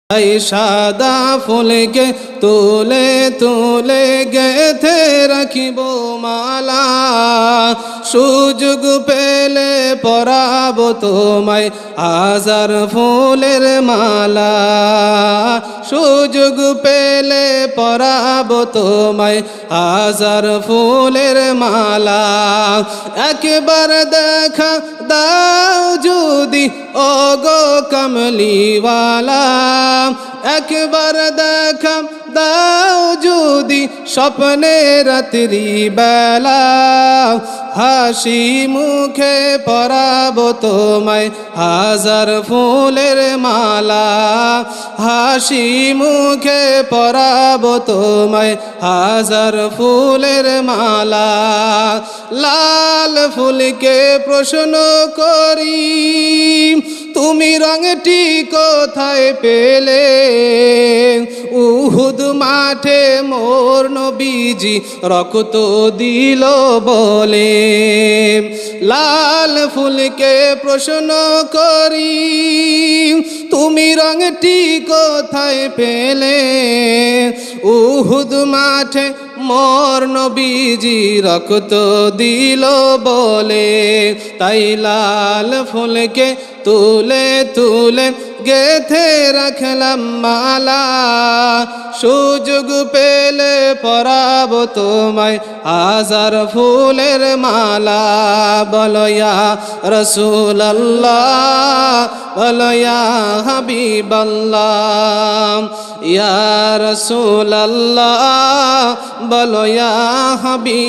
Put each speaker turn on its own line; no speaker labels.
এই সাদা ফুলকে তুলে তুলে গেথে রাখিব মালা, সুযোগ পেলে পরাবো তোমায় হাজার ফুলের মালা। সুযোগ পেলে পরাবো তোমায় হাজার ফুলের মালা। একবার দেখা দাও যদি ওগো কামলিওয়ালা, একবার দেখা দাও যদি স্বপ্নে রাত্রি বেলা। হাসি মুখে পরাবো তোমায় হাজার ফুলের মালা, হাসি মুখে পরাবো তোমায় হাজার ফুলের মালা। লাল ফুলকে প্রশ্ন করি তুমি রঙটি কোথায় পেলে? উহুদ মাঠে মোর নবীজি রক্ত দিল বলে। লাল ফুলকে প্রশ্ন করি তুমি রঙটি কোথায় পেলে? উহুদ মাঠে মোর নবীজি রক্ত দিল বলে। তাই লাল ফুলকে তুলে তুলে গেথে রাখলাম মালা, সুযোগ পেলে পরাবো তোমায় হাজার ফুলের মালা। বলো ইয়া রাসূলুল্লাহ, বলো ইয়া হাবিবাল্লাহ, ইয়া রাসূলুল্লাহ, বলো ইয়া হাবিবাল্লাহ।